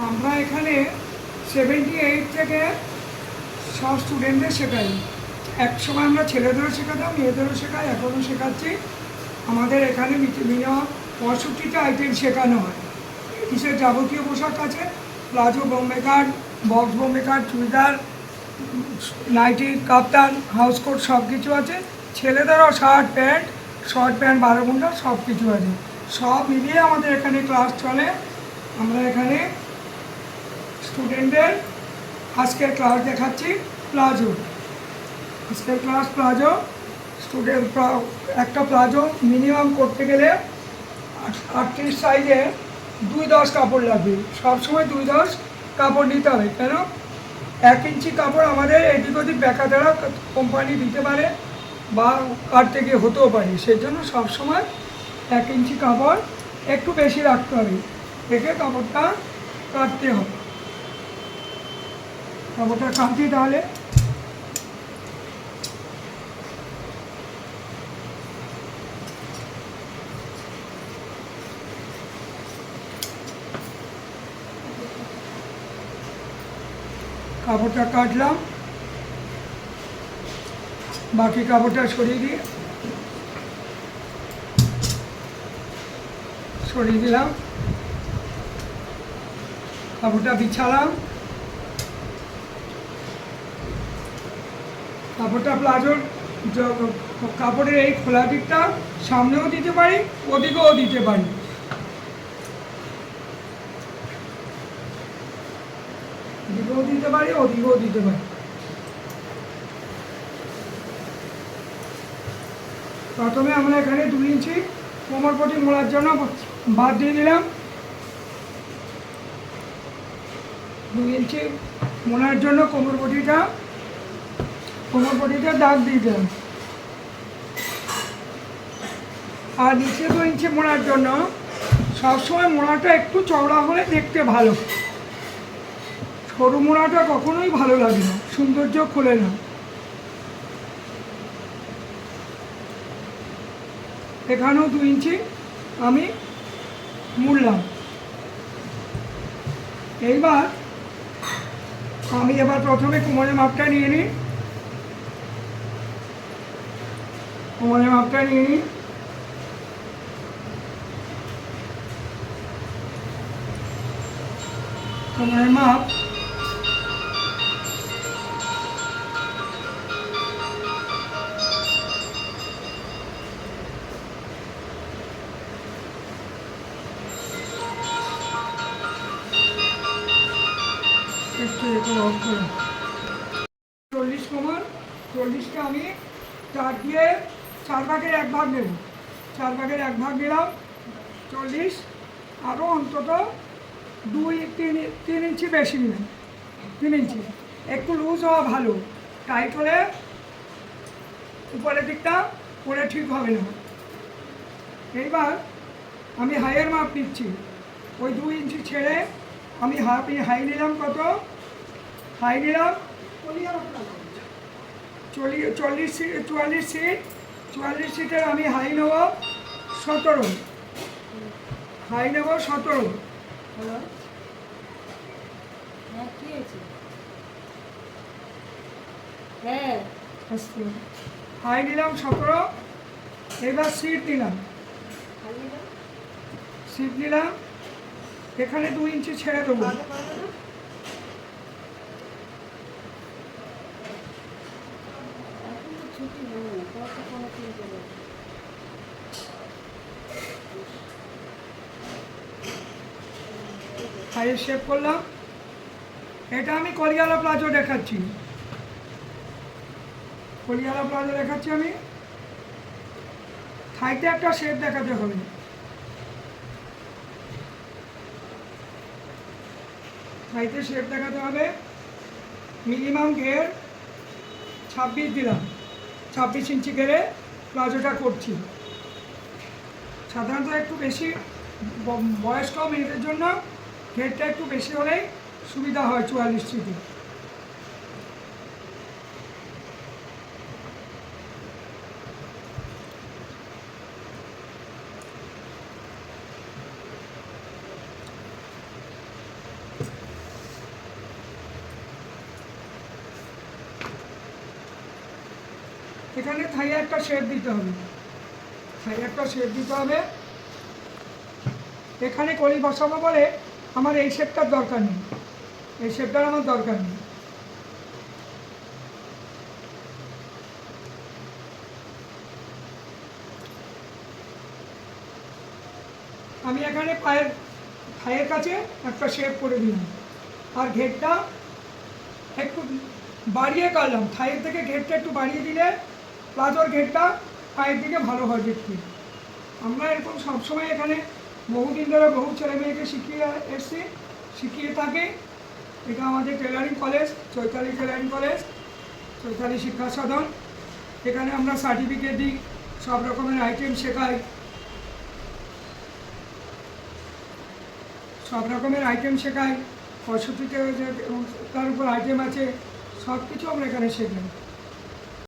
আমরা এখানে 78 থেকে সব স্টুডেন্টদের শেখাই। একসময় আমরা ছেলেদেরও শেখাতাম, মেয়েদেরও শেখাই, এখনও শেখাচ্ছি। আমাদের এখানে মিনিমাম 65টা আইটেম শেখানো হয়। কিসের যাবতীয় পোশাক আছে, প্লাজো, বোম্বে কাট, বক্স বোম্বে কাট, চুড়িদার, নাইটি, কাপ্তান, হাউস কোট সব কিছু আছে। ছেলেদেরও শার্ট প্যান্ট, শর্ট প্যান্ট, 12 ঘন্টা সব কিছু আছে। সব মিলিয়ে আমাদের এখানে ক্লাস চলে। আমরা এখানে স্টুডেন্টদের আজকের ক্লাস দেখাচ্ছি প্লাজো। আজকের ক্লাস প্লাজো। স্টুডেন্ট একটা প্লাজো মিনিমাম করতে গেলে 38 সাইজে 2-10 কাপড় লাগবে। সবসময় 2-10 কাপড় নিতে হবে। কেন? 1 ইঞ্চি কাপড় আমাদের এদিক ওদিক বেকা দ্বারা কোম্পানি দিতে পারে বা কাটতে গিয়ে হতেও পারে। সেই জন্য সবসময় 1 ইঞ্চি কাপড় একটু বেশি রাখতে হবে, রেখে কাপড়টা কাটতে হবে। কাপড়টা কাটছি তাহলে। কাপড়টা কাটলাম, বাকি কাপড়টা সরিয়ে দিলাম। কাপড়টা বিছালাম। কাপড়টা প্লাজোর কাপড়ের এই খোলা দিকটা সামনেও দিতে পারি, ওদিকেও দিতে পারি। এদিকেও দিতে পারি, ওদিকেও দিতে পারি। প্রথমে আমরা এখানে 2 ইঞ্চি কোমরপটি মোড়ার জন্য বাদ দিয়ে দিলাম। 2 ইঞ্চি মোড়ার জন্য কোমরপটিতে দাগ দিয়ে দিলাম। আর নিচে 2 ইঞ্চি মোড়ার জন্য সবসময় মোড়াটা একটু চওড়া হলে দেখতে ভালো। সরু মোড়াটা কখনোই ভালো লাগে না, সৌন্দর্য খোলে না। এখানেও 2 ইঞ্চি আমি মুড়লাম। আমি এবার প্রথমে কোমরের মাপটা নিয়ে নিই। কোমরের মাপ একটু 40 কোমর। 40টা আমি 4 দিয়ে 4 ভাগের 1 ভাগ নেব। 4 ভাগের 1 ভাগ নিলাম 40। আরও অন্তত 2-3 ইঞ্চি বেশি নিলাম। 3 ইঞ্চি একটু লুজ হওয়া ভালো, টাইট হলে উপরের দিকটা পরে ঠিক হবে না। এইবার আমি হাইয়ের মাপ নিচ্ছি। ওই 2 ইঞ্চি ছেড়ে আমি হাই নিলাম। কত হাই নিলাম? 44 সিট। 44 সিটের আমি হাই নেব 17। হাই নেব 17। হাই নিলাম 17। এবার সিট নিলাম। এখানে 2 ইঞ্চি ছেড়ে দেবো। হাইয়ের শেপ করলাম। এটা আমি কলিয়ালা প্লাজো দেখাচ্ছি। আমি থাইতে একটা শেপ দেখাতে হবে। মিনিমাম ঘের 26 দিলাম। 26 ইঞ্চি ঘেরে প্লাজোটা করছি। সাধারণত একটু বেশি বয়স্ক মেয়েদের জন্য ঘেরটা একটু বেশি হলেই সুবিধা হয় 44 সিটে। এখানে থাইয়ে একটা শেপ দিতে হবে, থাইয়ে একটা শেপ দিতে হবে। এখানে কলি বসাবো বলে আমার এই শেপটার দরকার নেই, এই শেপটার আমার দরকার নেই। আমি এখানে থাইয়ের কাছে একটা শেপ করে দিলাম, আর ঘেরটা একটু বাড়িয়ে কাটলাম। থাইয়ের থেকে ঘেরটা একটু বাড়িয়ে দিলে প্লাজোর ঘেরটা পায়ের দিকে ভালো হয় দেখতে। আমরা এরকম সবসময় এখানে বহুদিন ধরে বহু ছেলে মেয়েকে শিখিয়ে এসছি, শিখিয়ে থাকি। এটা আমাদের tailoring college, Chaitali tailoring college, Chaitali শিক্ষা সদন। এখানে আমরা সার্টিফিকেট দিই, সব রকমের আইটেম শেখাই, সব রকমের আইটেম শেখাই। 65 তার উপর আইটেম আছে, সব কিছু আমরা এখানে শেখাই।